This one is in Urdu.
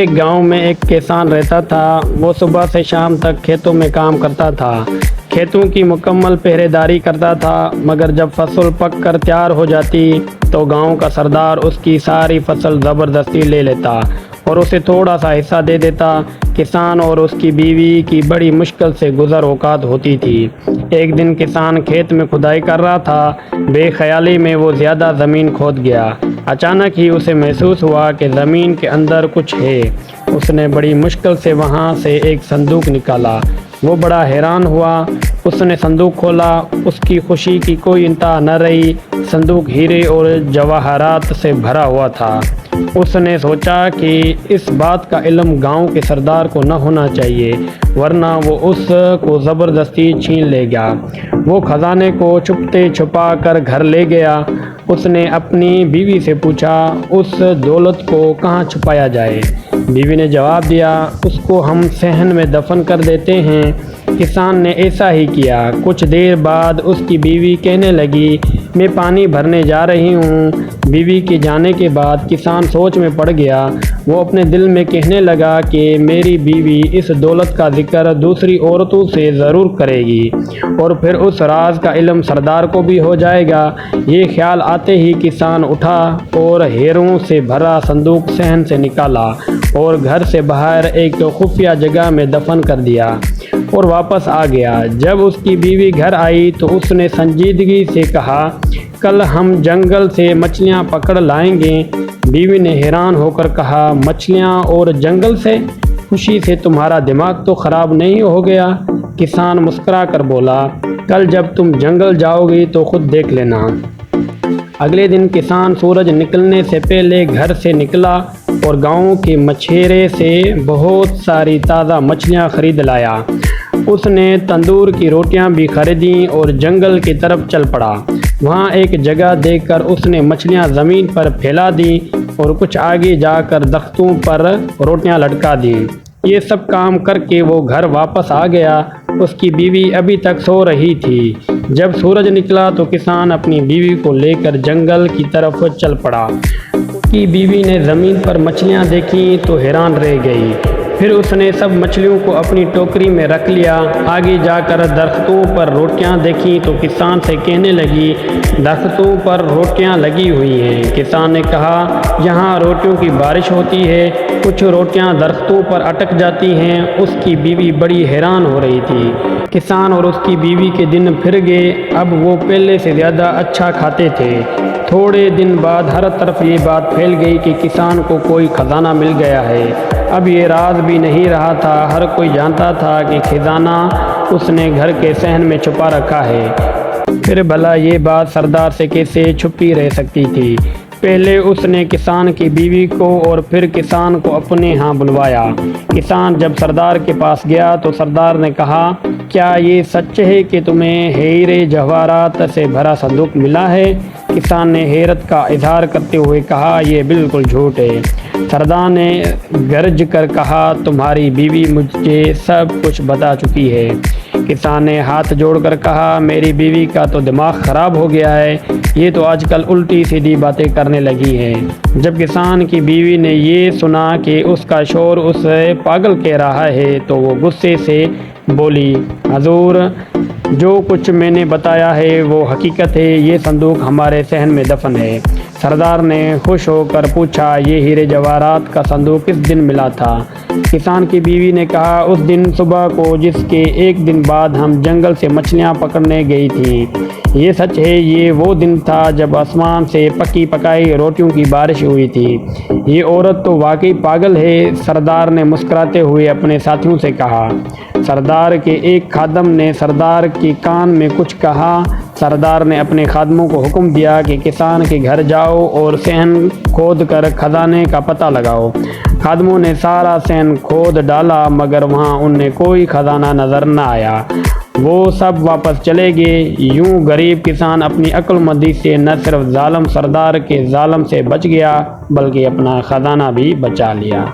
ایک گاؤں میں ایک کسان رہتا تھا۔ وہ صبح سے شام تک کھیتوں میں کام کرتا تھا، کھیتوں کی مکمل پہرے داری کرتا تھا، مگر جب فصل پک کر تیار ہو جاتی تو گاؤں کا سردار اس کی ساری فصل زبردستی لے لیتا اور اسے تھوڑا سا حصہ دے دیتا۔ کسان اور اس کی بیوی کی بڑی مشکل سے گزر اوقات ہوتی تھی۔ ایک دن کسان کھیت میں کھدائی کر رہا تھا، بے خیالی میں وہ زیادہ زمین کھود گیا۔ اچانک ہی اسے محسوس ہوا کہ زمین کے اندر کچھ ہے۔ اس نے بڑی مشکل سے وہاں سے ایک صندوق نکالا۔ وہ بڑا حیران ہوا۔ اس نے صندوق کھولا، اس کی خوشی کی کوئی انتہا نہ رہی۔ صندوق ہیرے اور جواہرات سے بھرا ہوا تھا۔ اس نے سوچا کہ اس بات کا علم گاؤں کے سردار کو نہ ہونا چاہیے، ورنہ وہ اس کو زبردستی چھین لے گا۔ وہ خزانے کو چھپتے چھپا کر گھر لے گیا۔ اس نے اپنی بیوی سے پوچھا، اس دولت کو کہاں چھپایا جائے؟ بیوی نے جواب دیا، اس کو ہم صحن میں دفن کر دیتے ہیں۔ کسان نے ایسا ہی کیا۔ کچھ دیر بعد اس کی بیوی کہنے لگی، میں پانی بھرنے جا رہی ہوں۔ بیوی کے جانے کے بعد کسان سوچ میں پڑ گیا۔ وہ اپنے دل میں کہنے لگا کہ میری بیوی اس دولت کا ذکر دوسری عورتوں سے ضرور کرے گی اور پھر اس راز کا علم سردار کو بھی ہو جائے گا۔ یہ خیال آتے ہی کسان اٹھا اور ہیروں سے بھرا صندوق صحن سے نکالا اور گھر سے باہر ایک خفیہ جگہ میں دفن کر دیا اور واپس آ گیا۔ جب اس کی بیوی گھر آئی تو اس نے سنجیدگی سے کہا، کل ہم جنگل سے مچھلیاں پکڑ لائیں گے۔ بیوی نے حیران ہو کر کہا، مچھلیاں اور جنگل سے؟ خوشی سے تمہارا دماغ تو خراب نہیں ہو گیا؟ کسان مسکرا کر بولا، کل جب تم جنگل جاؤ گی تو خود دیکھ لینا۔ اگلے دن کسان سورج نکلنے سے پہلے گھر سے نکلا اور گاؤں کے مچھیرے سے بہت ساری تازہ مچھلیاں خرید لایا۔ اس نے تندور کی روٹیاں بھی خریدیں اور جنگل کی طرف چل پڑا۔ وہاں ایک جگہ دیکھ کر اس نے مچھلیاں زمین پر پھیلا دیں اور کچھ آگے جا کر درختوں پر روٹیاں لٹکا دیں۔ یہ سب کام کر کے وہ گھر واپس آ گیا۔ اس کی بیوی ابھی تک سو رہی تھی۔ جب سورج نکلا تو کسان اپنی بیوی کو لے کر جنگل کی طرف چل پڑا۔ اس کی بیوی نے زمین پر مچھلیاں دیکھیں تو حیران رہ گئی۔ پھر اس نے سب مچھلیوں کو اپنی ٹوکری میں رکھ لیا۔ آگے جا کر درختوں پر روٹیاں دیکھیں تو کسان سے کہنے لگی، درختوں پر روٹیاں لگی ہوئی ہیں۔ کسان نے کہا، یہاں روٹیوں کی بارش ہوتی ہے، کچھ روٹیاں درختوں پر اٹک جاتی ہیں۔ اس کی بیوی بڑی حیران ہو رہی تھی۔ کسان اور اس کی بیوی کے دن پھر گئے۔ اب وہ پہلے سے زیادہ اچھا کھاتے تھے۔ تھوڑے دن بعد ہر طرف یہ بات پھیل گئی کہ کسان کو کوئی خزانہ مل گیا ہے۔ اب یہ راز بھی نہیں رہا تھا، ہر کوئی جانتا تھا کہ خزانہ اس نے گھر کے صحن میں چھپا رکھا ہے۔ پھر بھلا یہ بات سردار سے کیسے چھپی رہ سکتی تھی؟ پہلے اس نے کسان کی بیوی کو اور پھر کسان کو اپنے ہاں بلوایا۔ کسان جب سردار کے پاس گیا تو سردار نے کہا، کیا یہ سچ ہے کہ تمہیں ہیرے جواہرات سے بھرا صندوق ملا ہے؟ کسان نے حیرت کا اظہار کرتے ہوئے کہا، یہ بالکل جھوٹ ہے۔ سردار نے گرج کر کہا، تمہاری بیوی مجھے سب کچھ بتا چکی ہے۔ کسان نے ہاتھ جوڑ کر کہا، میری بیوی کا تو دماغ خراب ہو گیا ہے، یہ تو آج کل الٹی سیدھی باتیں کرنے لگی ہے۔ جب کسان کی بیوی نے یہ سنا کہ اس کا شوہر اسے پاگل کہہ رہا ہے تو وہ غصے سے بولی، حضور، جو کچھ میں نے بتایا ہے وہ حقیقت ہے، یہ صندوق ہمارے صحن میں دفن ہے۔ سردار نے خوش ہو کر پوچھا، یہ ہیرے جواہرات کا صندوق کس دن ملا تھا؟ کسان کی بیوی نے کہا، اس دن صبح کو جس کے ایک دن بعد ہم جنگل سے مچھلیاں پکڑنے گئی تھیں۔ یہ سچ ہے، یہ وہ دن تھا جب آسمان سے پکی پکائی روٹیوں کی بارش ہوئی تھی۔ یہ عورت تو واقعی پاگل ہے، سردار نے مسکراتے ہوئے اپنے ساتھیوں سے کہا۔ سردار کے ایک خادم نے سردار کے کان میں کچھ کہا۔ سردار نے اپنے خادموں کو حکم دیا کہ کسان کے گھر جاؤ اور صحن کھود کر خزانے کا پتہ لگاؤ۔ خادموں نے سارا صحن کھود ڈالا مگر وہاں انہیں کوئی خزانہ نظر نہ آیا۔ وہ سب واپس چلے گئے۔ یوں غریب کسان اپنی عقل مندی سے نہ صرف ظالم سردار کے ظلم سے بچ گیا بلکہ اپنا خزانہ بھی بچا لیا۔